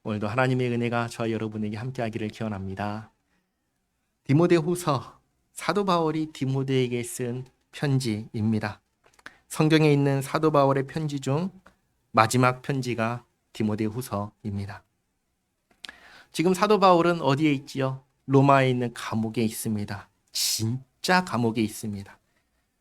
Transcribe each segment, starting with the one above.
오늘도 하나님의 은혜가 저와 여러분에게 함께하기를 기원합니다. 디모데후서, 사도 바울이 디모데에게 쓴 편지입니다. 성경에 있는 사도 바울의 편지 중 마지막 편지가 디모데후서입니다. 지금 사도 바울은 어디에 있지요? 로마에 있는 감옥에 있습니다. 진짜 감옥에 있습니다.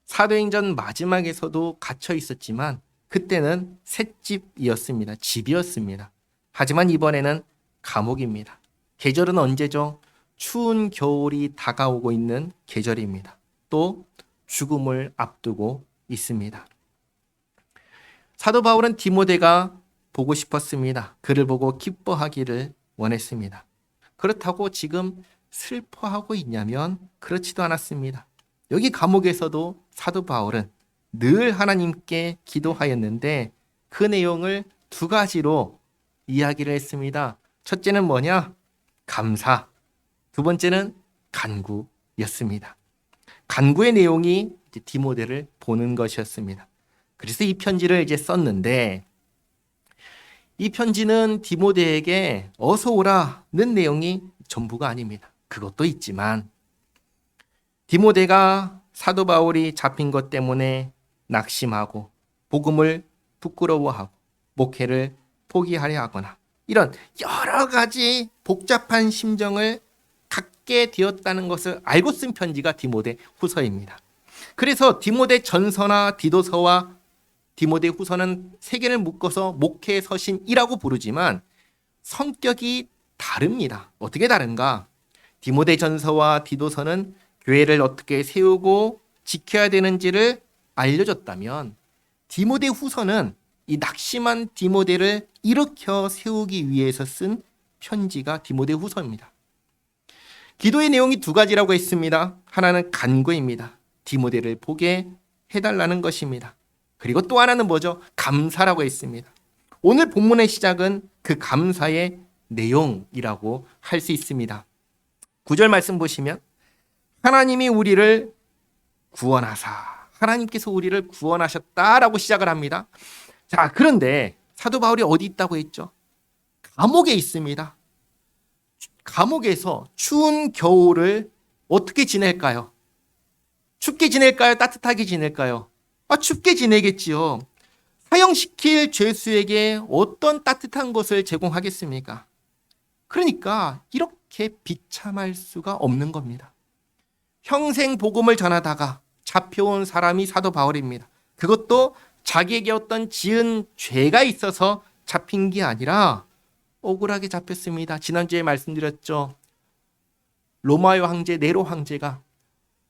사도행전 마지막에서도 갇혀 있었지만 그때는 셋집이었습니다. 집이었습니다. 하지만 이번에는 감옥입니다. 계절은 언제죠? 추운 겨울이 다가오고 있는 계절입니다. 또 죽음을 앞두고 있습니다. 사도 바울은 디모데가 보고 싶었습니다. 그를 보고 기뻐하기를 원했습니다. 그렇다고 지금 슬퍼하고 있냐면 그렇지도 않았습니다. 여기 감옥에서도 사도 바울은 늘 하나님께 기도하였는데 그 내용을 두 가지로 이야기를 했습니다. 첫째는 뭐냐? 감사. 두 번째는 간구였습니다. 간구의 내용이 디모데를 보는 것이었습니다. 그래서 이 편지를 썼는데 이 편지는 디모데에게 어서 오라는 내용이 전부가 아닙니다. 그것도 있지만 디모데가 사도 바울이 잡힌 것 때문에 낙심하고 복음을 부끄러워하고 목회를 포기하려 하거나 이런 여러 가지 복잡한 심정을 갖게 되었다는 것을 알고 쓴 편지가 디모데 후서입니다. 그래서 디모데 전서나 디도서와 디모데 후서는 세 개를 묶어서 목회의 서신이라고 부르지만 성격이 다릅니다. 어떻게 다른가? 디모데 전서와 디도서는 교회를 어떻게 세우고 지켜야 되는지를 알려줬다면 디모데 후서는 이 낙심한 디모데를 일으켜 세우기 위해서 쓴 편지가 디모데 후서입니다. 기도의 내용이 두 가지라고 했습니다. 하나는 간구입니다. 디모데를 보게 해달라는 것입니다. 그리고 또 하나는 뭐죠? 감사라고 했습니다. 오늘 본문의 시작은 그 감사의 내용이라고 할 수 있습니다. 9절 말씀 보시면 하나님이 우리를 구원하사, 하나님께서 우리를 구원하셨다라고 시작을 합니다. 자, 그런데 사도 바울이 어디 있다고 했죠? 감옥에 있습니다. 감옥에서 추운 겨울을 어떻게 지낼까요? 춥게 지낼까요? 따뜻하게 지낼까요? 춥게 지내겠지요. 사형시킬 죄수에게 어떤 따뜻한 것을 제공하겠습니까? 그러니까 이렇게 비참할 수가 없는 겁니다. 평생 복음을 전하다가 잡혀온 사람이 사도 바울입니다. 그것도 자기에게 어떤 지은 죄가 있어서 잡힌 게 아니라 억울하게 잡혔습니다. 지난주에 말씀드렸죠. 로마의 황제 네로 황제가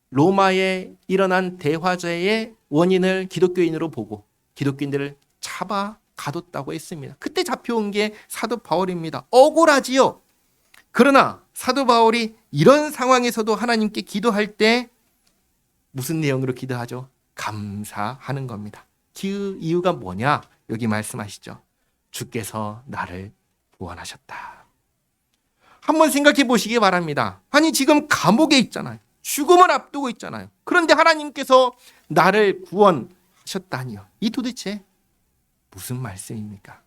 로마에 일어난 대화재의 원인을 기독교인으로 보고 기독교인들을 잡아 가뒀다고 했습니다. 그때 잡혀온 게 사도 바울입니다. 억울하지요. 그러나 사도 바울이 이런 상황에서도 하나님께 기도할 때 무슨 내용으로 기도하죠? 감사하는 겁니다. 그 이유가 뭐냐? 여기 말씀하시죠. 주께서 나를 구원하셨다. 한번 생각해 보시기 바랍니다. 아니 지금 감옥에 있잖아요. 죽음을 앞두고 있잖아요. 그런데 하나님께서 나를 구원하셨다니요. 이 도대체 무슨 말씀입니까?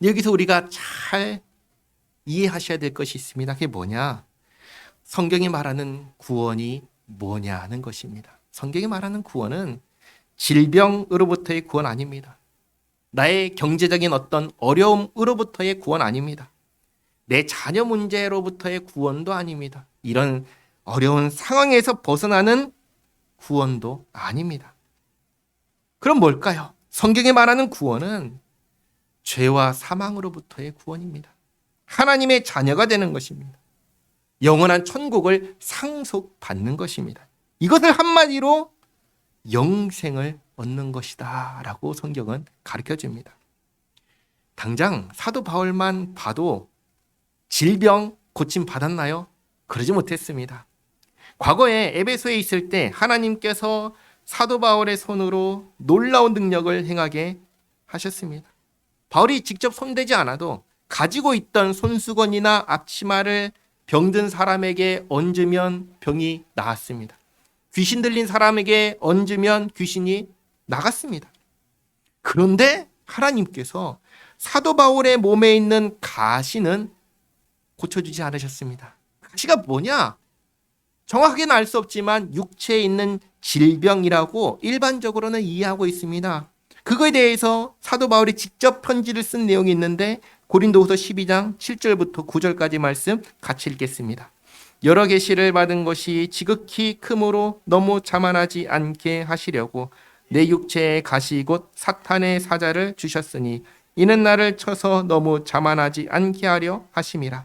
여기서 우리가 잘 이해하셔야 될 것이 있습니다. 그게 뭐냐? 성경이 말하는 구원이 뭐냐는 것입니다. 성경이 말하는 구원은 질병으로부터의 구원 아닙니다. 나의 경제적인 어떤 어려움으로부터의 구원 아닙니다. 내 자녀 문제로부터의 구원도 아닙니다. 이런 어려운 상황에서 벗어나는 구원도 아닙니다. 그럼 뭘까요? 성경이 말하는 구원은 죄와 사망으로부터의 구원입니다. 하나님의 자녀가 되는 것입니다. 영원한 천국을 상속받는 것입니다. 이것을 한마디로 영생을 얻는 것이다 라고 성경은 가르쳐 줍니다. 당장 사도 바울만 봐도 질병 고침 받았나요? 그러지 못했습니다. 과거에 에베소에 있을 때 하나님께서 사도 바울의 손으로 놀라운 능력을 행하게 하셨습니다. 바울이 직접 손대지 않아도 가지고 있던 손수건이나 앞치마를 병든 사람에게 얹으면 병이 나았습니다. 귀신 들린 사람에게 얹으면 귀신이 나갔습니다. 그런데 하나님께서 사도 바울의 몸에 있는 가시는 고쳐주지 않으셨습니다. 가시가 뭐냐? 정확하게는 알 수 없지만 육체에 있는 질병이라고 일반적으로는 이해하고 있습니다. 그거에 대해서 사도 바울이 직접 편지를 쓴 내용이 있는데 고린도후서 12장 7절부터 9절까지 말씀 같이 읽겠습니다. 여러 계시를 받은 것이 지극히 크므로 너무 자만하지 않게 하시려고 내 육체에 가시 곧 사탄의 사자를 주셨으니 이는 나를 쳐서 너무 자만하지 않게 하려 하심이라.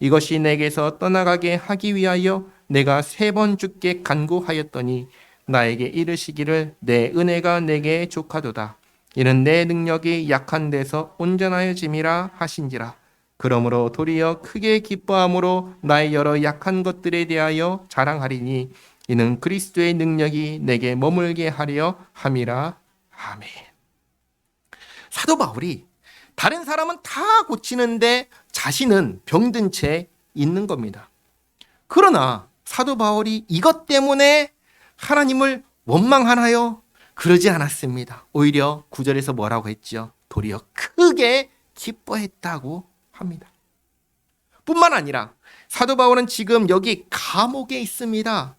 이것이 내게서 떠나가게 하기 위하여 내가 3번 주께 간구하였더니 나에게 이르시기를 내 은혜가 내게 족하도다. 이는 내 능력이 약한 데서 온전하여짐이라 하신지라. 그러므로 도리어 크게 기뻐함으로 나의 여러 약한 것들에 대하여 자랑하리니 이는 그리스도의 능력이 내게 머물게 하려 함이라. 아멘. 사도 바울이 다른 사람은 다 고치는데 자신은 병든 채 있는 겁니다. 그러나 사도 바울이 이것 때문에 하나님을 원망하나요? 그러지 않았습니다. 오히려 9절에서 뭐라고 했죠? 도리어 크게 기뻐했다고 합니다. 뿐만 아니라 사도 바울은 지금 여기 감옥에 있습니다.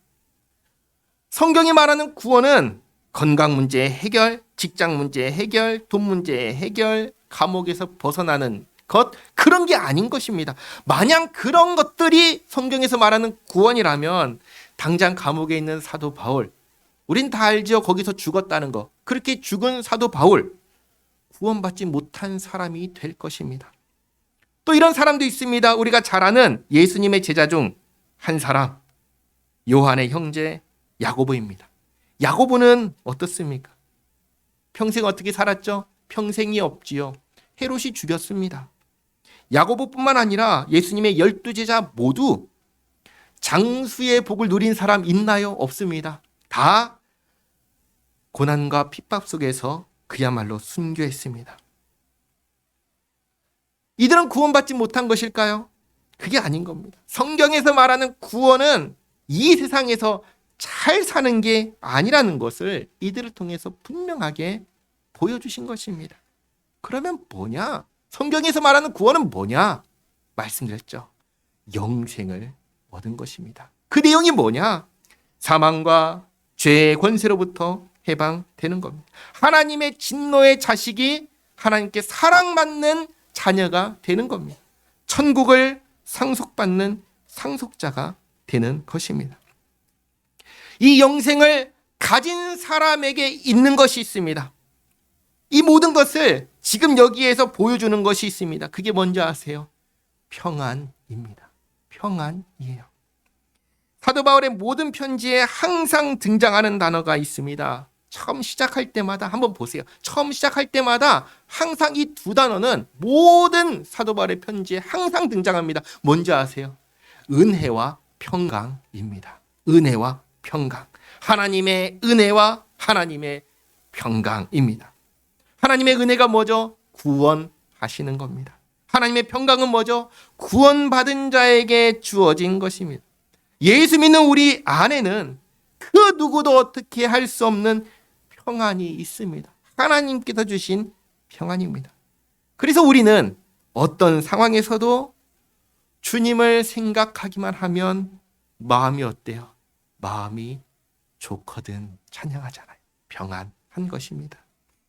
성경이 말하는 구원은 건강 문제의 해결, 직장 문제의 해결, 돈 문제의 해결, 감옥에서 벗어나는 것, 그런 게 아닌 것입니다. 마냥 그런 것들이 성경에서 말하는 구원이라면 당장 감옥에 있는 사도 바울, 우린 다 알죠. 거기서 죽었다는 거. 그렇게 죽은 사도 바울, 구원받지 못한 사람이 될 것입니다. 또 이런 사람도 있습니다. 우리가 잘 아는 예수님의 제자 중 한 사람, 요한의 형제 야고보입니다. 야고보는 어떻습니까? 평생 어떻게 살았죠? 평생이 없지요. 헤롯이 죽였습니다. 야고보뿐만 아니라 예수님의 12제자 모두 장수의 복을 누린 사람 있나요? 없습니다. 다 고난과 핍박 속에서 그야말로 순교했습니다. 이들은 구원받지 못한 것일까요? 그게 아닌 겁니다. 성경에서 말하는 구원은 이 세상에서 잘 사는 게 아니라는 것을 이들을 통해서 분명하게 보여주신 것입니다. 그러면 뭐냐? 성경에서 말하는 구원은 뭐냐? 말씀드렸죠. 영생을 얻은 것입니다. 그 내용이 뭐냐? 사망과 죄의 권세로부터 해방되는 겁니다. 하나님의 진노의 자식이 하나님께 사랑받는 자녀가 되는 겁니다. 천국을 상속받는 상속자가 되는 것입니다. 이 영생을 가진 사람에게 있는 것이 있습니다. 이 모든 것을 지금 여기에서 보여주는 것이 있습니다. 그게 뭔지 아세요? 평안입니다. 평안이에요. 사도 바울의 모든 편지에 항상 등장하는 단어가 있습니다. 처음 시작할 때마다 한번 보세요. 처음 시작할 때마다 항상 이 두 단어는 모든 사도 바울의 편지에 항상 등장합니다. 뭔지 아세요? 은혜와 평강입니다. 은혜와 평강. 하나님의 은혜와 하나님의 평강입니다. 하나님의 은혜가 뭐죠? 구원하시는 겁니다. 하나님의 평강은 뭐죠? 구원받은 자에게 주어진 것입니다. 예수 믿는 우리 안에는 그 누구도 어떻게 할 수 없는 평안이 있습니다. 하나님께서 주신 평안입니다. 그래서 우리는 어떤 상황에서도 주님을 생각하기만 하면 마음이 어때요? 마음이 좋거든 찬양하잖아요. 평안한 것입니다.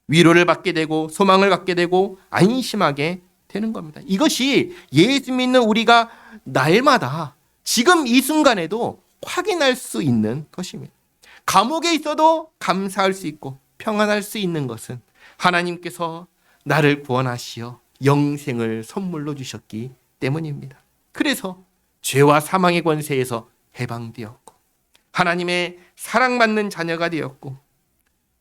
위로를 받게 되고 소망을 갖게 되고 안심하게 되는 겁니다. 이것이 예수 믿는 우리가 날마다 지금 이 순간에도 확인할 수 있는 것입니다. 감옥에 있어도 감사할 수 있고 평안할 수 있는 것은 하나님께서 나를 구원하시어 영생을 선물로 주셨기 때문입니다. 그래서 죄와 사망의 권세에서 해방되었고 하나님의 사랑받는 자녀가 되었고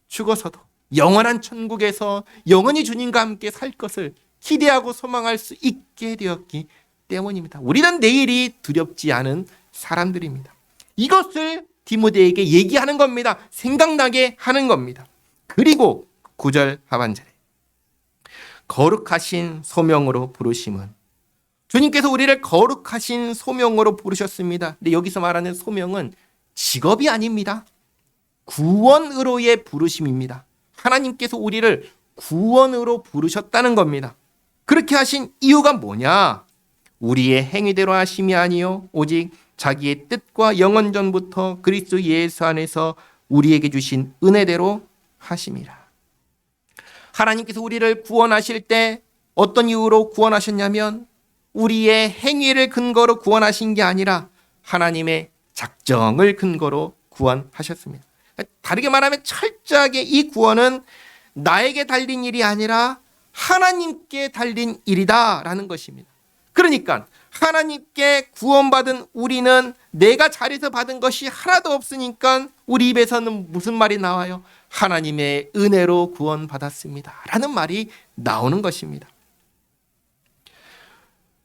죽어서도 영원한 천국에서 영원히 주님과 함께 살 것을 기대하고 소망할 수 있게 되었기 때문입니다. 우리는 내일이 두렵지 않은 사람들입니다. 이것을 디모데에게 얘기하는 겁니다. 생각나게 하는 겁니다. 그리고 9절 하반절에 거룩하신 소명으로 부르심은 주님께서 우리를 거룩하신 소명으로 부르셨습니다. 근데 여기서 말하는 소명은 직업이 아닙니다. 구원으로의 부르심입니다. 하나님께서 우리를 구원으로 부르셨다는 겁니다. 그렇게 하신 이유가 뭐냐? 우리의 행위대로 하심이 아니요 오직 자기의 뜻과 영원전부터 그리스도 예수 안에서 우리에게 주신 은혜대로 하심이라. 하나님께서 우리를 구원하실 때 어떤 이유로 구원하셨냐면 우리의 행위를 근거로 구원하신 게 아니라 하나님의 작정을 근거로 구원하셨습니다. 다르게 말하면 철저하게 이 구원은 나에게 달린 일이 아니라 하나님께 달린 일이다라는 것입니다. 그러니까 하나님께 구원받은 우리는 내가 잘해서 받은 것이 하나도 없으니까 우리 입에서는 무슨 말이 나와요? 하나님의 은혜로 구원받았습니다 라는 말이 나오는 것입니다.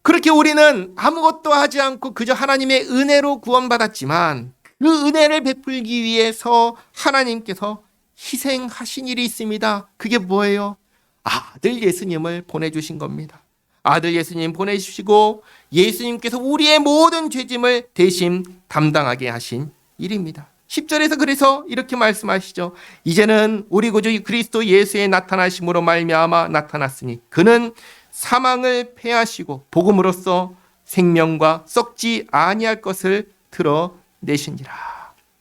그렇게 우리는 아무것도 하지 않고 그저 하나님의 은혜로 구원받았지만 그 은혜를 베풀기 위해서 하나님께서 희생하신 일이 있습니다. 그게 뭐예요? 아들 예수님을 보내주신 겁니다. 아들 예수님 보내주시고 예수님께서 우리의 모든 죄짐을 대신 담당하게 하신 일입니다. 10절에서 그래서 이렇게 말씀하시죠. 이제는 우리 구주 그리스도 예수의 나타나심으로 말미암아 나타났으니 그는 사망을 패하시고 복음으로써 생명과 썩지 아니할 것을 드러내시니라.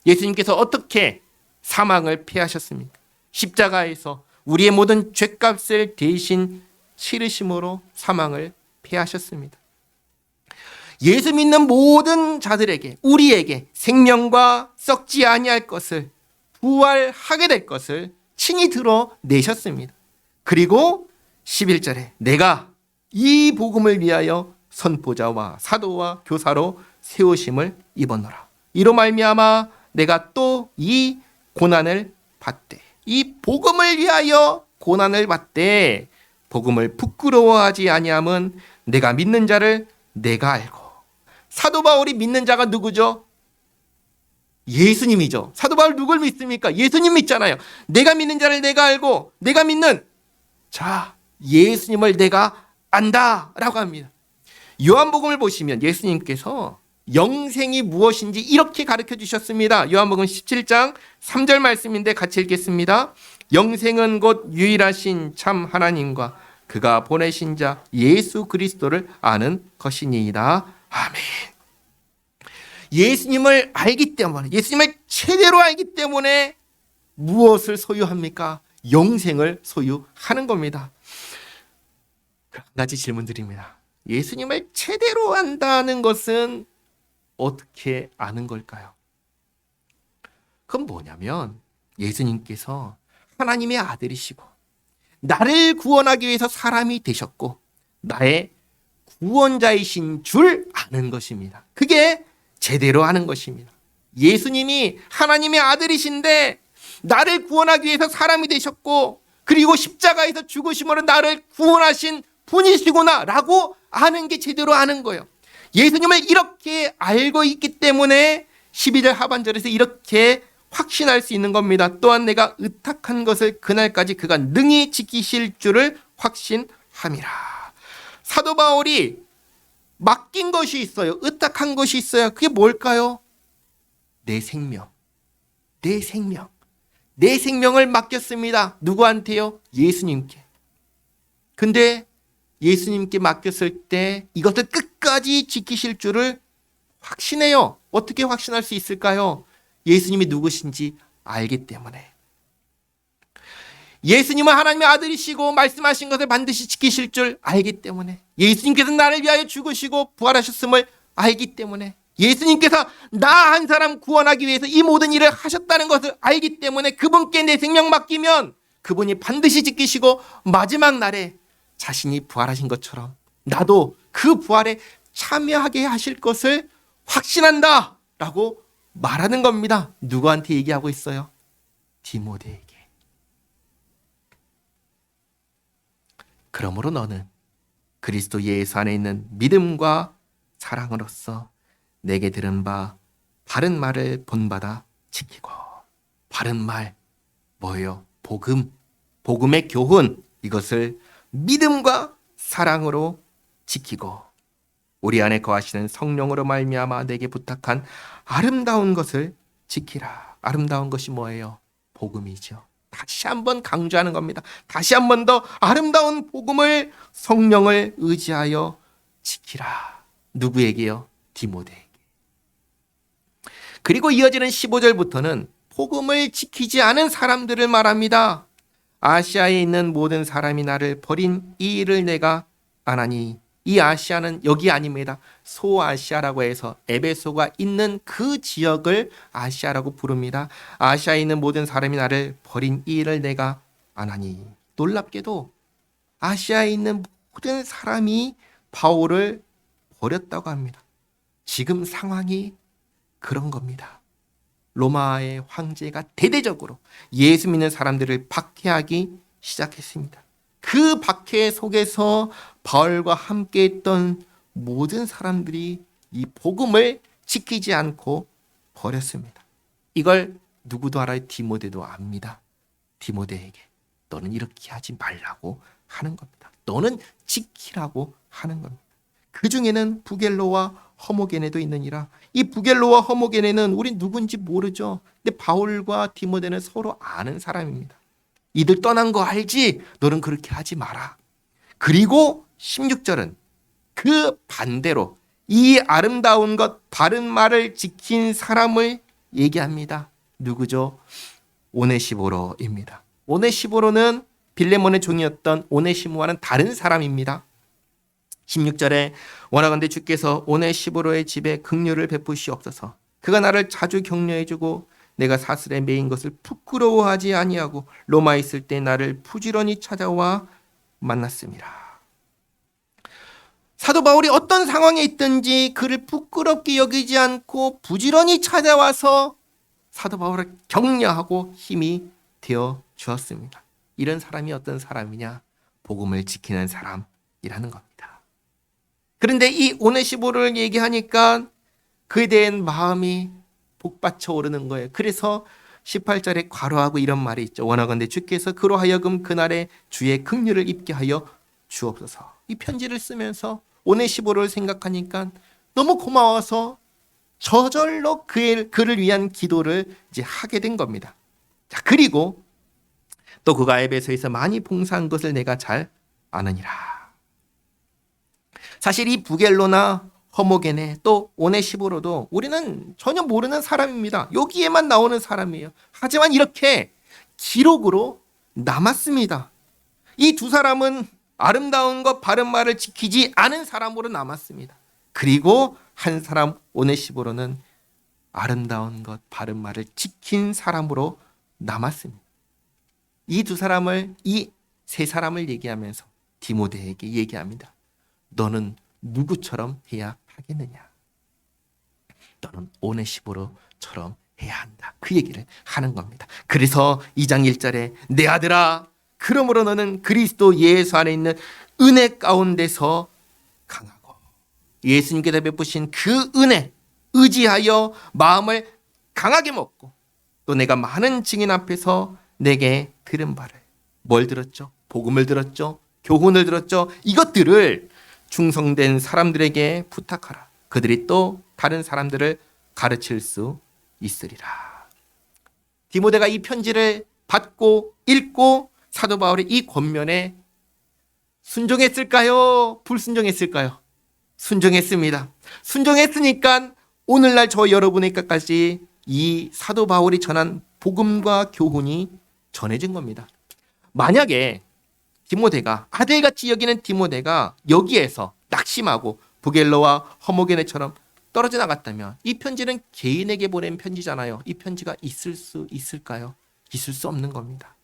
예수님께서 어떻게 사망을 패하셨습니까? 십자가에서 우리의 모든 죄값을 대신 치르심으로 사망을 패하셨습니다. 예수 믿는 모든 자들에게 우리에게 생명과 썩지 아니할 것을 부활하게 될 것을 친히 드러내셨습니다. 그리고 11절에 내가 이 복음을 위하여 선포자와 사도와 교사로 세우심을 입었노라. 이로 말미암아 내가 또 이 고난을 받되 이 복음을 위하여 고난을 받되 복음을 부끄러워하지 아니함은 내가 믿는 자를 내가 알고. 사도 바울이 믿는 자가 누구죠? 예수님이죠. 사도 바울 누굴 믿습니까? 예수님 믿잖아요. 내가 믿는 자를 내가 알고 내가 믿는 자 예수님을 내가 안다라고 합니다. 요한복음을 보시면 예수님께서 영생이 무엇인지 이렇게 가르쳐 주셨습니다. 요한복음 17장 3절 말씀인데 같이 읽겠습니다. 영생은 곧 유일하신 참 하나님과 그가 보내신 자 예수 그리스도를 아는 것이니이다. 아멘. 예수님을 알기 때문에, 예수님을 제대로 알기 때문에 무엇을 소유합니까? 영생을 소유하는 겁니다. 한 가지 질문 드립니다. 예수님을 제대로 안다는 것은 어떻게 아는 걸까요? 그건 뭐냐면 예수님께서 하나님의 아들이시고 나를 구원하기 위해서 사람이 되셨고 나의 구원자이신 줄 아는 것입니다. 그게 제대로 아는 것입니다. 예수님이 하나님의 아들이신데 나를 구원하기 위해서 사람이 되셨고 그리고 십자가에서 죽으심으로 나를 구원하신 분이시구나 라고 아는 게 제대로 아는 거예요. 예수님을 이렇게 알고 있기 때문에 12절 하반절에서 이렇게 확신할 수 있는 겁니다. 또한 내가 의탁한 것을 그날까지 그가 능히 지키실 줄을 확신함이라. 사도 바울이 맡긴 것이 있어요. 의탁한 것이 있어요. 그게 뭘까요? 내 생명. 내 생명. 내 생명을 맡겼습니다. 누구한테요? 예수님께. 근데 예수님께 맡겼을 때 이것을 끝까지 지키실 줄을 확신해요. 어떻게 확신할 수 있을까요? 예수님이 누구신지 알기 때문에. 예수님은 하나님의 아들이시고 말씀하신 것을 반드시 지키실 줄 알기 때문에. 예수님께서 나를 위하여 죽으시고 부활하셨음을 알기 때문에. 예수님께서 나 한 사람 구원하기 위해서 이 모든 일을 하셨다는 것을 알기 때문에 그분께 내 생명 맡기면 그분이 반드시 지키시고 마지막 날에 자신이 부활하신 것처럼 나도 그 부활에 참여하게 하실 것을 확신한다 라고 말하는 겁니다. 누구한테 얘기하고 있어요? 디모데에게. 그러므로 너는 그리스도 예수 안에 있는 믿음과 사랑으로서 내게 들은 바 바른 말을 본받아 지키고. 바른 말 뭐예요? 복음, 복음의 교훈, 이것을 믿음과 사랑으로 지키고 우리 안에 거하시는 성령으로 말미암아 내게 부탁한 아름다운 것을 지키라. 아름다운 것이 뭐예요? 복음이죠. 다시 한번 강조하는 겁니다. 다시 한 번 더 아름다운 복음을 성령을 의지하여 지키라. 누구에게요? 디모데에게. 그리고 이어지는 15절부터는 복음을 지키지 않은 사람들을 말합니다. 아시아에 있는 모든 사람이 나를 버린 이 일을 내가 안 하니. 이 아시아는 여기 아닙니다. 소아시아라고 해서 에베소가 있는 그 지역을 아시아라고 부릅니다. 아시아에 있는 모든 사람이 나를 버린 이 일을 내가 안 하니. 놀랍게도 아시아에 있는 모든 사람이 바울을 버렸다고 합니다. 지금 상황이 그런 겁니다. 로마의 황제가 대대적으로 예수 믿는 사람들을 박해하기 시작했습니다. 그 박해 속에서 바울과 함께 했던 모든 사람들이 이 복음을 지키지 않고 버렸습니다. 이걸 누구도 알아요? 디모데도 압니다. 디모데에게 너는 이렇게 하지 말라고 하는 겁니다. 너는 지키라고 하는 겁니다. 그 중에는 부겔로와 허모게네도 있느니라. 이 부겔로와 허모게네는 우리 누군지 모르죠. 근데 바울과 디모데는 서로 아는 사람입니다. 이들 떠난 거 알지? 너는 그렇게 하지 마라. 그리고 16절은 그 반대로 이 아름다운 것 바른 말을 지킨 사람을 얘기합니다. 누구죠? 오네시보로입니다. 오네시보로는 빌레몬의 종이었던 오네시모와는 다른 사람입니다. 16절에 원하건대 주께서 오네시보로의 집에 긍휼을 베푸시옵소서. 그가 나를 자주 격려해주고 내가 사슬에 매인 것을 부끄러워하지 아니하고 로마에 있을 때 나를 부지런히 찾아와 만났습니다. 사도 바울이 어떤 상황에 있든지 그를 부끄럽게 여기지 않고 부지런히 찾아와서 사도 바울을 격려하고 힘이 되어 주었습니다. 이런 사람이 어떤 사람이냐? 복음을 지키는 사람이라는 겁니다. 그런데 이 오네시보를 얘기하니까 그에 대한 마음이 복받쳐 오르는 거예요. 그래서 18절에 괄호하고 이런 말이 있죠. 원하건대 주께서 그로 하여금 그날에 주의 긍휼을 입게 하여 주옵소서. 이 편지를 쓰면서 오네시보를 생각하니까 너무 고마워서 저절로 그를 위한 기도를 이제 하게 된 겁니다. 자, 그리고 또 그가 에베소에서 많이 봉사한 것을 내가 잘 아느니라. 사실 이 부겔로나 허모게네 또 오네시보로도 우리는 전혀 모르는 사람입니다. 여기에만 나오는 사람이에요. 하지만 이렇게 기록으로 남았습니다. 이 두 사람은 아름다운 것 바른 말을 지키지 않은 사람으로 남았습니다. 그리고 한 사람 오네시보로는 아름다운 것 바른 말을 지킨 사람으로 남았습니다. 이 두 사람을 이 세 사람을 얘기하면서 디모데에게 얘기합니다. 너는 누구처럼 해야 하겠느냐? 너는 오네시보로처럼 해야 한다. 그 얘기를 하는 겁니다. 그래서 2장 1절에 내 아들아 그러므로 너는 그리스도 예수 안에 있는 은혜 가운데서 강하고 예수님께서 베푸신 그 은혜 의지하여 마음을 강하게 먹고 또 내가 많은 증인 앞에서 내게 들은 바를 뭘 들었죠? 복음을 들었죠? 교훈을 들었죠? 이것들을 충성된 사람들에게 부탁하라. 그들이 또 다른 사람들을 가르칠 수 있으리라. 디모데가 이 편지를 받고 읽고 사도 바울의 이 권면에 순종했을까요? 불순종했을까요? 순종했습니다. 순종했으니까 오늘날 저 여러분에게까지 이 사도 바울이 전한 복음과 교훈이 전해진 겁니다. 만약에 디모데가 아들같이 여기는 디모데가 여기에서 낙심하고 부겔로와 허모게네처럼 떨어져 나갔다면 이 편지는 개인에게 보낸 편지잖아요. 이 편지가 있을 수 있을까요? 있을 수 없는 겁니다.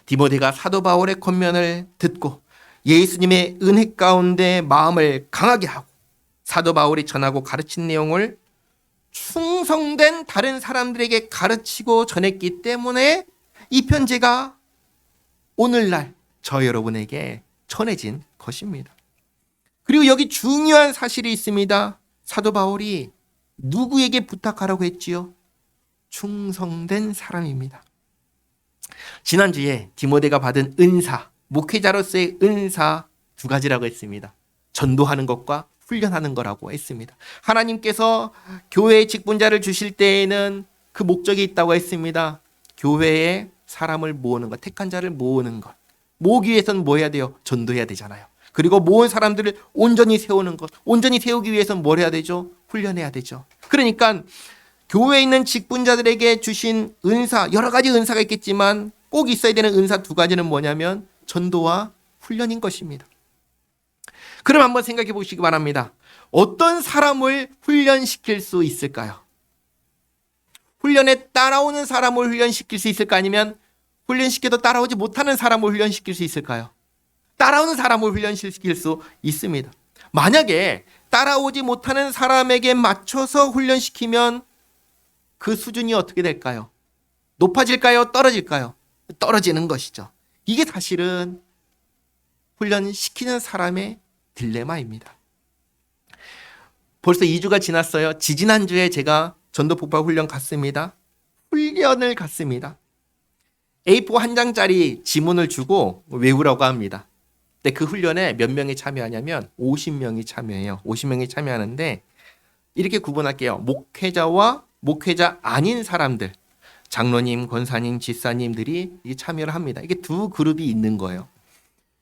디모데가 사도 바울의 권면을 듣고 예수님의 은혜 가운데 마음을 강하게 하고 사도 바울이 전하고 가르친 내용을 충성된 다른 사람들에게 가르치고 전했기 때문에 이 편지가 오늘날 저 여러분에게 전해진 것입니다. 그리고 여기 중요한 사실이 있습니다. 사도 바울이 누구에게 부탁하라고 했지요? 충성된 사람입니다. 지난주에 디모데가 받은 은사, 목회자로서의 은사 두 가지라고 했습니다. 전도하는 것과 훈련하는 거라고 했습니다. 하나님께서 교회의 직분자를 주실 때에는 그 목적이 있다고 했습니다. 교회에 사람을 모으는 것, 택한 자를 모으는 것. 모으기 위해서는 뭐 해야 돼요? 전도해야 되잖아요. 그리고 모은 사람들을 온전히 세우는 것. 온전히 세우기 위해서는 뭘 해야 되죠? 훈련해야 되죠. 그러니까 교회에 있는 직분자들에게 주신 은사, 여러 가지 은사가 있겠지만 꼭 있어야 되는 은사 두 가지는 뭐냐면 전도와 훈련인 것입니다. 그럼 한번 생각해 보시기 바랍니다. 어떤 사람을 훈련시킬 수 있을까요? 훈련에 따라오는 사람을 훈련시킬 수 있을까? 아니면 훈련시켜도 따라오지 못하는 사람을 훈련시킬 수 있을까요? 따라오는 사람을 훈련시킬 수 있습니다. 만약에 따라오지 못하는 사람에게 맞춰서 훈련시키면 그 수준이 어떻게 될까요? 높아질까요? 떨어질까요? 떨어지는 것이죠. 이게 사실은 훈련시키는 사람의 딜레마입니다. 벌써 2주가 지났어요. 지지난주에 제가 전도 폭발 훈련 갔습니다. 훈련을 갔습니다. A4 한 장짜리 지문을 주고 외우라고 합니다. 근데 그 훈련에 몇 명이 참여하냐면 50명이 참여해요. 50명이 참여하는데 이렇게 구분할게요. 목회자와 목회자 아닌 사람들, 장로님, 권사님, 집사님들이 참여를 합니다. 이게 두 그룹이 있는 거예요.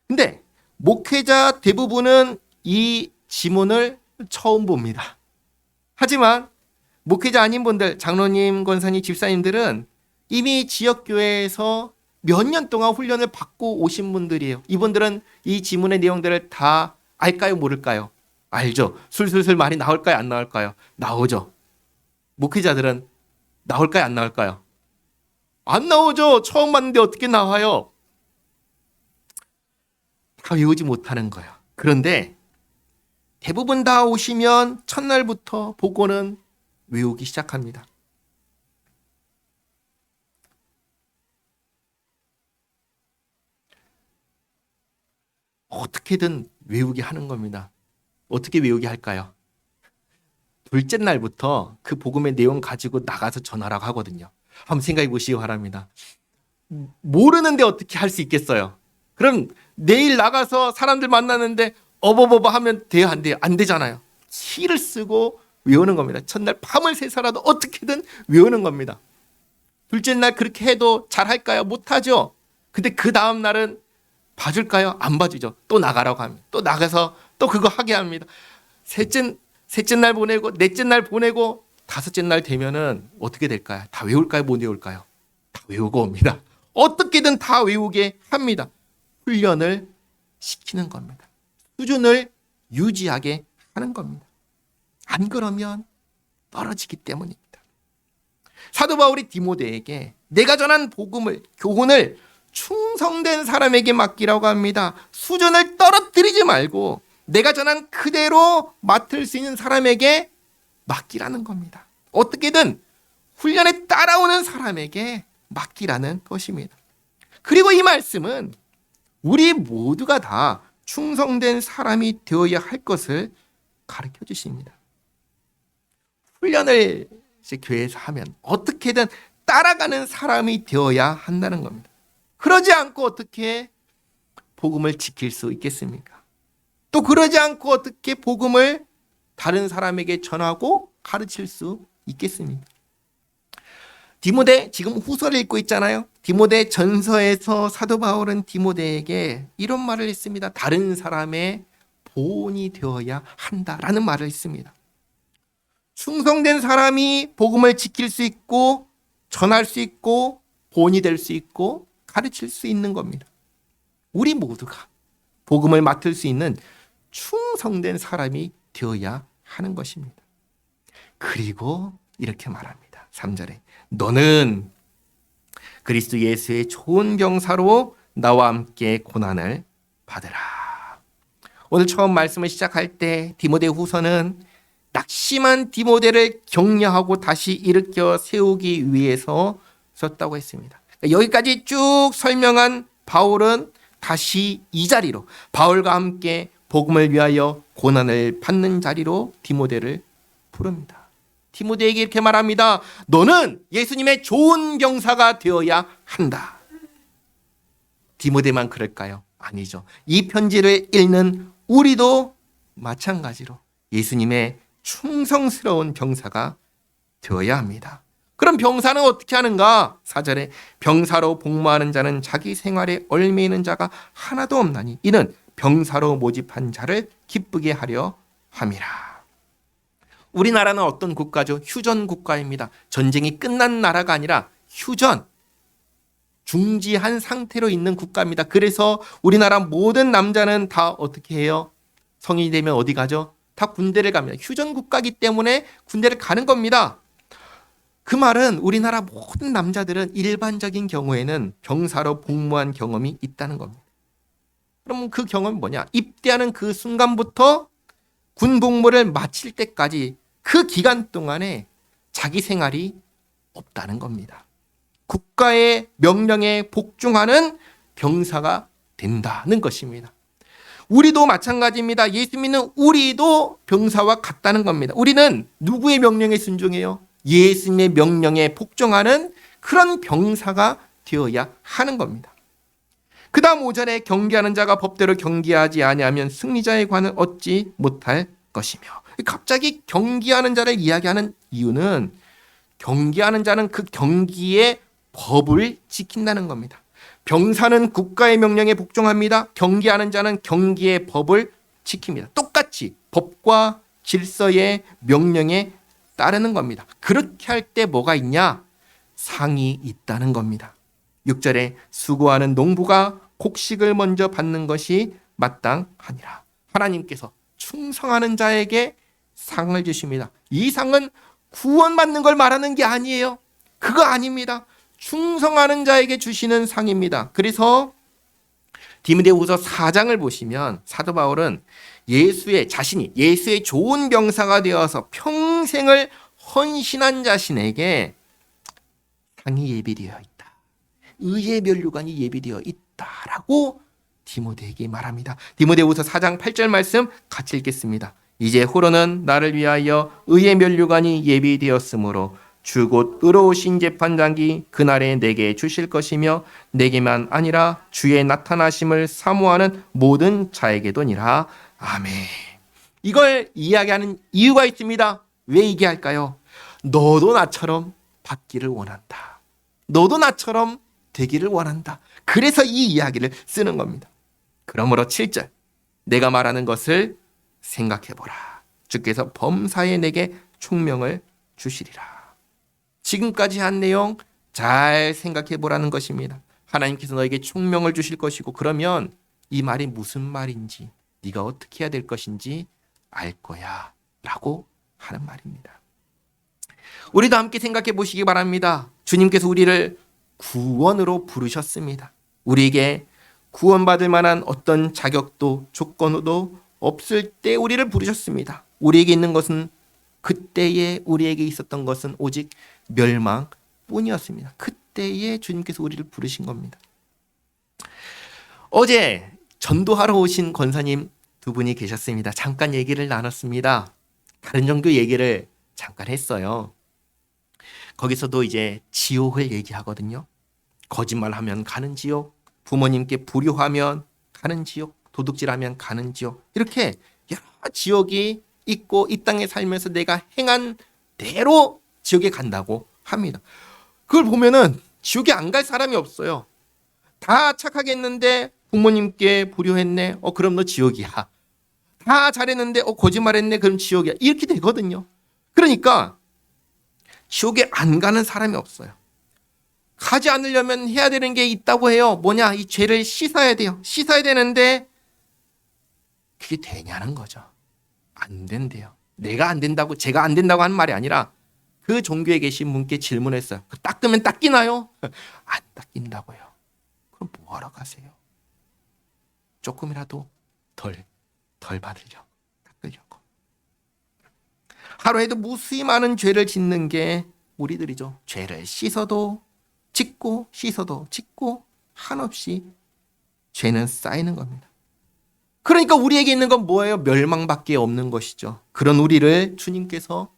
근데 목회자 대부분은 이 지문을 처음 봅니다. 하지만 목회자 아닌 분들, 장로님, 권사님, 집사님들은 이미 지역교회에서 몇 년 동안 훈련을 받고 오신 분들이에요. 이분들은 이 지문의 내용들을 다 알까요? 모를까요? 알죠. 술술술 말이 나올까요? 안 나올까요? 나오죠. 목회자들은 나올까요? 안 나올까요? 안 나오죠. 처음 봤는데 어떻게 나와요? 다 외우지 못하는 거예요. 그런데 대부분 다 오시면 첫날부터 보고는 외우기 시작합니다. 어떻게든 외우게 하는 겁니다. 어떻게 외우게 할까요? 둘째 날부터 그 복음의 내용 가지고 나가서 전하라고 하거든요. 한번 생각해 보시기 바랍니다. 모르는데 어떻게 할 수 있겠어요? 그럼 내일 나가서 사람들 만나는데 어버버버 하면 돼요? 안 돼요? 안 되잖아요. 시를 쓰고 외우는 겁니다. 첫날 밤을 새서라도 어떻게든 외우는 겁니다. 둘째 날 그렇게 해도 잘할까요? 못하죠. 근데 그 다음 날은 봐줄까요? 안 봐주죠. 또 나가라고 합니다. 또 나가서 또 그거 하게 합니다. 셋째 날 보내고 넷째 날 보내고 다섯째 날 되면은 어떻게 될까요? 다 외울까요? 못 외울까요? 다 외우고 옵니다. 어떻게든 다 외우게 합니다. 훈련을 시키는 겁니다. 수준을 유지하게 하는 겁니다. 안 그러면 떨어지기 때문입니다. 사도 바울이 디모데에게 내가 전한 복음을, 교훈을 충성된 사람에게 맡기라고 합니다. 수준을 떨어뜨리지 말고 내가 전한 그대로 맡을 수 있는 사람에게 맡기라는 겁니다. 어떻게든 훈련에 따라오는 사람에게 맡기라는 것입니다. 그리고 이 말씀은 우리 모두가 다 충성된 사람이 되어야 할 것을 가르쳐 주십니다. 훈련을 이제 교회에서 하면 어떻게든 따라가는 사람이 되어야 한다는 겁니다. 그러지 않고 어떻게 복음을 지킬 수 있겠습니까? 또 그러지 않고 어떻게 복음을 다른 사람에게 전하고 가르칠 수 있겠습니까? 디모데 지금 후서를 읽고 있잖아요. 디모데 전서에서 사도 바울은 디모데에게 이런 말을 했습니다. 다른 사람의 보온이 되어야 한다라는 말을 했습니다. 충성된 사람이 복음을 지킬 수 있고 전할 수 있고 보온이 될 수 있고 가르칠 수 있는 겁니다. 우리 모두가 복음을 맡을 수 있는 충성된 사람이 되어야 하는 것입니다. 그리고 이렇게 말합니다. 3절에 너는 그리스도 예수의 좋은 병사로 나와 함께 고난을 받으라. 오늘 처음 말씀을 시작할 때 디모데 후서는 낙심한 디모데를 격려하고 다시 일으켜 세우기 위해서 썼다고 했습니다. 여기까지 쭉 설명한 바울은 다시 이 자리로 바울과 함께 복음을 위하여 고난을 받는 자리로 디모데를 부릅니다. 디모데에게 이렇게 말합니다. 너는 예수님의 좋은 병사가 되어야 한다. 디모데만 그럴까요? 아니죠. 이 편지를 읽는 우리도 마찬가지로 예수님의 충성스러운 병사가 되어야 합니다. 그럼 병사는 어떻게 하는가? 4절에 병사로 복무하는 자는 자기 생활에 얽매이는 자가 하나도 없나니 이는 병사로 모집한 자를 기쁘게 하려 함이라. 우리나라는 어떤 국가죠? 휴전 국가입니다. 전쟁이 끝난 나라가 아니라 휴전, 중지한 상태로 있는 국가입니다. 그래서 우리나라 모든 남자는 다 어떻게 해요? 성인이 되면 어디 가죠? 다 군대를 갑니다. 휴전 국가이기 때문에 군대를 가는 겁니다. 그 말은 우리나라 모든 남자들은 일반적인 경우에는 병사로 복무한 경험이 있다는 겁니다. 그럼 그 경험이 뭐냐? 입대하는 그 순간부터 군 복무를 마칠 때까지 그 기간 동안에 자기 생활이 없다는 겁니다. 국가의 명령에 복종하는 병사가 된다는 것입니다. 우리도 마찬가지입니다. 예수 믿는 우리도 병사와 같다는 겁니다. 우리는 누구의 명령에 순종해요? 예수님의 명령에 복종하는 그런 병사가 되어야 하는 겁니다. 그 다음 5절에 경계하는 자가 법대로 경계하지 아니하면 승리자의 관을 얻지 못할 것이며, 갑자기 경계하는 자를 이야기하는 이유는 경계하는 자는 그 경기의 법을 지킨다는 겁니다. 병사는 국가의 명령에 복종합니다. 경계하는 자는 경기의 법을 지킵니다. 똑같이 법과 질서의 명령에 따르는 겁니다. 그렇게 할 때 뭐가 있냐? 상이 있다는 겁니다. 6절에 수고하는 농부가 곡식을 먼저 받는 것이 마땅하니라. 하나님께서 충성하는 자에게 상을 주십니다. 이 상은 구원받는 걸 말하는 게 아니에요. 그거 아닙니다. 충성하는 자에게 주시는 상입니다. 그래서 디모데후서 4장을 보시면 사도 바울은 자신이 예수의 좋은 병사가 되어서 평생을 헌신한 자신에게 상이 예비되어 있다. 의의 면류관이 예비되어 있다라고 디모데에게 말합니다. 디모데후서 4장 8절 말씀 같이 읽겠습니다. 이제 후로는 나를 위하여 의의 면류관이 예비되었으므로 주 곧 의로우신 재판장이 그날에 내게 주실 것이며 내게만 아니라 주의 나타나심을 사모하는 모든 자에게도니라. 아멘. 이걸 이야기하는 이유가 있습니다. 왜 얘기할까요? 너도 나처럼 받기를 원한다. 너도 나처럼 되기를 원한다. 그래서 이 이야기를 쓰는 겁니다. 그러므로 7절 내가 말하는 것을 생각해보라. 주께서 범사에 내게 총명을 주시리라. 지금까지 한 내용 잘 생각해보라는 것입니다. 하나님께서 너에게 총명을 주실 것이고, 그러면 이 말이 무슨 말인지, 네가 어떻게 해야 될 것인지 알 거야 라고 하는 말입니다. 우리도 함께 생각해 보시기 바랍니다. 주님께서 우리를 구원으로 부르셨습니다. 우리에게 구원받을 만한 어떤 자격도 조건도 없을 때 우리를 부르셨습니다. 우리에게 있는 것은, 그때에 우리에게 있었던 것은 오직 멸망뿐이었습니다. 그때에 주님께서 우리를 부르신 겁니다. 어제 전도하러 오신 권사님 두 분이 계셨습니다. 잠깐 얘기를 나눴습니다. 다른 종교 얘기를 잠깐 했어요. 거기서도 이제 지옥을 얘기하거든요. 거짓말하면 가는 지옥, 부모님께 불효하면 가는 지옥, 도둑질하면 가는 지옥, 이렇게 여러 지옥이 있고 이 땅에 살면서 내가 행한 대로 지옥에 간다고 합니다. 그걸 보면은 지옥에 안 갈 사람이 없어요. 다 착하게 했는데 부모님께 불효했네. 그럼 너 지옥이야. 다 잘했는데 거짓말했네. 그럼 지옥이야. 이렇게 되거든요. 그러니까 지옥에 안 가는 사람이 없어요. 가지 않으려면 해야 되는 게 있다고 해요. 뭐냐? 이 죄를 씻어야 돼요. 씻어야 되는데 그게 되냐는 거죠. 안 된대요. 내가 안 된다고, 제가 안 된다고 하는 말이 아니라 그 종교에 계신 분께 질문했어요. 닦으면 닦이나요? 안 닦인다고요. 그럼 뭐하러 가세요? 조금이라도 덜 받으려고, 닦으려고. 하루에도 무수히 많은 죄를 짓는 게 우리들이죠. 죄를 씻어도 짓고 씻어도 짓고 한없이 죄는 쌓이는 겁니다. 그러니까 우리에게 있는 건 뭐예요? 멸망밖에 없는 것이죠. 그런 우리를 주님께서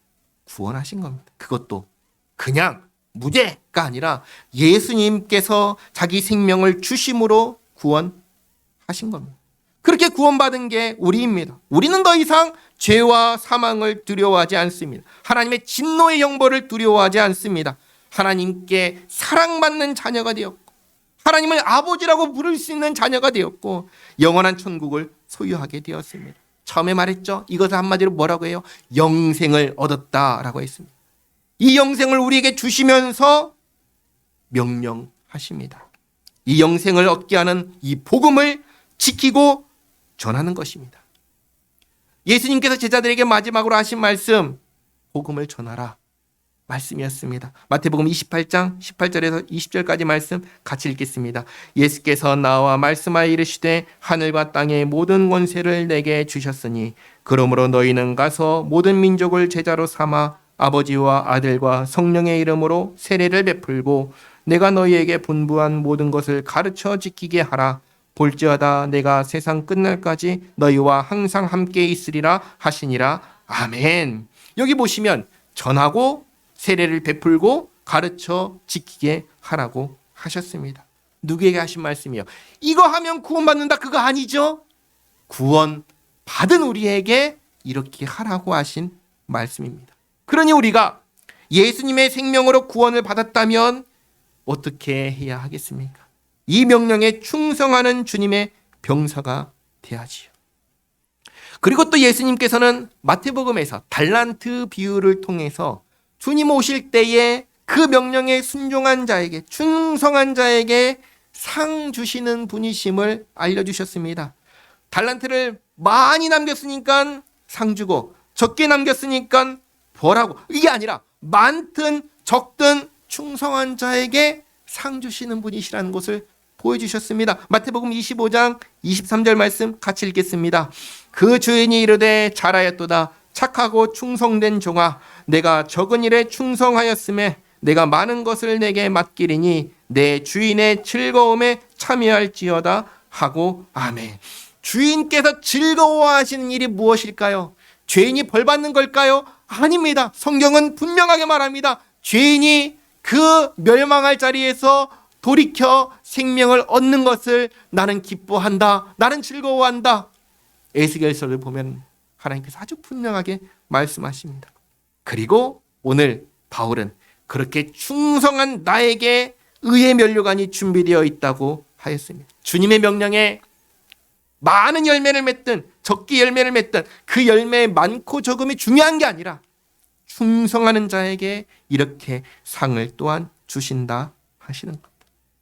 구원하신 겁니다. 그것도 그냥 무죄가 아니라 예수님께서 자기 생명을 주심으로 구원하신 겁니다. 그렇게 구원받은 게 우리입니다. 우리는 더 이상 죄와 사망을 두려워하지 않습니다. 하나님의 진노의 형벌을 두려워하지 않습니다. 하나님께 사랑받는 자녀가 되었고 하나님을 아버지라고 부를 수 있는 자녀가 되었고 영원한 천국을 소유하게 되었습니다. 처음에 말했죠. 이것을 한마디로 뭐라고 해요? 영생을 얻었다라고 했습니다. 이 영생을 우리에게 주시면서 명령하십니다. 이 영생을 얻게 하는 이 복음을 지키고 전하는 것입니다. 예수님께서 제자들에게 마지막으로 하신 말씀, 복음을 전하라 말씀이었습니다. 마태복음 28장 18절에서 20절까지 말씀 같이 읽겠습니다. 예수께서 나와 말씀하여 이르시되 하늘과 땅의 모든 권세를 내게 주셨으니 그러므로 너희는 가서 모든 민족을 제자로 삼아 아버지와 아들과 성령의 이름으로 세례를 베풀고 내가 너희에게 분부한 모든 것을 가르쳐 지키게 하라. 볼지어다 내가 세상 끝날까지 너희와 항상 함께 있으리라 하시니라. 아멘. 여기 보시면 전하고 세례를 베풀고 가르쳐 지키게 하라고 하셨습니다. 누구에게 하신 말씀이요? 이거 하면 구원받는다 그거 아니죠? 구원 받은 우리에게 이렇게 하라고 하신 말씀입니다. 그러니 우리가 예수님의 생명으로 구원을 받았다면 어떻게 해야 하겠습니까? 이 명령에 충성하는 주님의 병사가 돼야지요. 그리고 또 예수님께서는 마태복음에서 달란트 비유를 통해서 주님 오실 때에 그 명령에 순종한 자에게, 충성한 자에게 상 주시는 분이심을 알려주셨습니다. 달란트를 많이 남겼으니까 상 주고 적게 남겼으니까 벌하고, 이게 아니라 많든 적든 충성한 자에게 상 주시는 분이시라는 것을 보여주셨습니다. 마태복음 25장 23절 말씀 같이 읽겠습니다. 그 주인이 이르되 잘하였도다 착하고 충성된 종아, 내가 적은 일에 충성하였음에 내가 많은 것을 내게 맡기리니 내 주인의 즐거움에 참여할지어다 하고 아멘. 주인께서 즐거워하시는 일이 무엇일까요? 죄인이 벌받는 걸까요? 아닙니다. 성경은 분명하게 말합니다. 죄인이 그 멸망할 자리에서 돌이켜 생명을 얻는 것을 나는 기뻐한다. 나는 즐거워한다. 에스겔서를 보면 하나님께서 아주 분명하게 말씀하십니다. 그리고 오늘 바울은 그렇게 충성한 나에게 의의 면류관이 준비되어 있다고 하였습니다. 주님의 명령에 많은 열매를 맺든 적게 열매를 맺든 그 열매의 많고 적음이 중요한 게 아니라 충성하는 자에게 이렇게 상을 또한 주신다 하시는 것.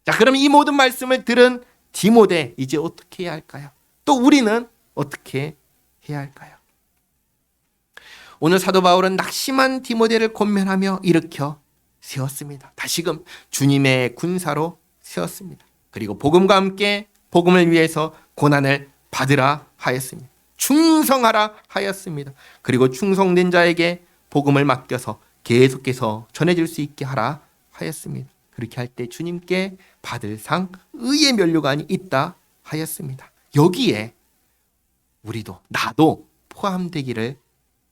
자, 그럼 이 모든 말씀을 들은 디모데 이제 어떻게 해야 할까요? 또 우리는 어떻게 해야 할까요? 오늘 사도 바울은 낙심한 디모데를 권면하며 일으켜 세웠습니다. 다시금 주님의 군사로 세웠습니다. 그리고 복음과 함께 복음을 위해서 고난을 받으라 하였습니다. 충성하라 하였습니다. 그리고 충성된 자에게 복음을 맡겨서 계속해서 전해질 수 있게 하라 하였습니다. 그렇게 할 때 주님께 받을 상 의의 면류관이 있다 하였습니다. 여기에 우리도 나도 포함되기를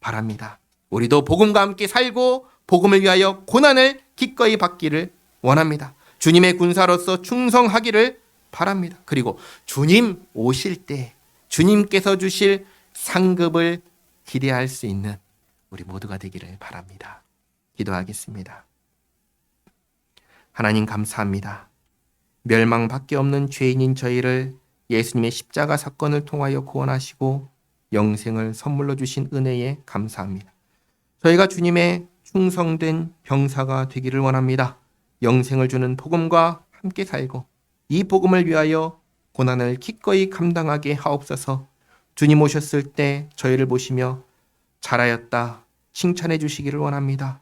바랍니다. 우리도 복음과 함께 살고 복음을 위하여 고난을 기꺼이 받기를 원합니다. 주님의 군사로서 충성하기를 바랍니다. 그리고 주님 오실 때 주님께서 주실 상급을 기대할 수 있는 우리 모두가 되기를 바랍니다. 기도하겠습니다. 하나님 감사합니다. 멸망밖에 없는 죄인인 저희를 예수님의 십자가 사건을 통하여 구원하시고 영생을 선물로 주신 은혜에 감사합니다. 저희가 주님의 충성된 병사가 되기를 원합니다. 영생을 주는 복음과 함께 살고 이 복음을 위하여 고난을 기꺼이 감당하게 하옵소서. 주님 오셨을 때 저희를 보시며 잘하였다 칭찬해 주시기를 원합니다.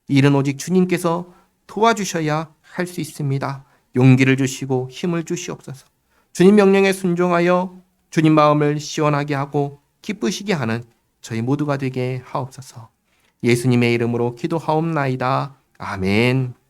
이 일은 오직 주님께서 도와주셔야 할 수 있습니다. 용기를 주시고 힘을 주시옵소서. 주님 명령에 순종하여 주님 마음을 시원하게 하고 기쁘시게 하는 저희 모두가 되게 하옵소서. 예수님의 이름으로 기도하옵나이다. 아멘.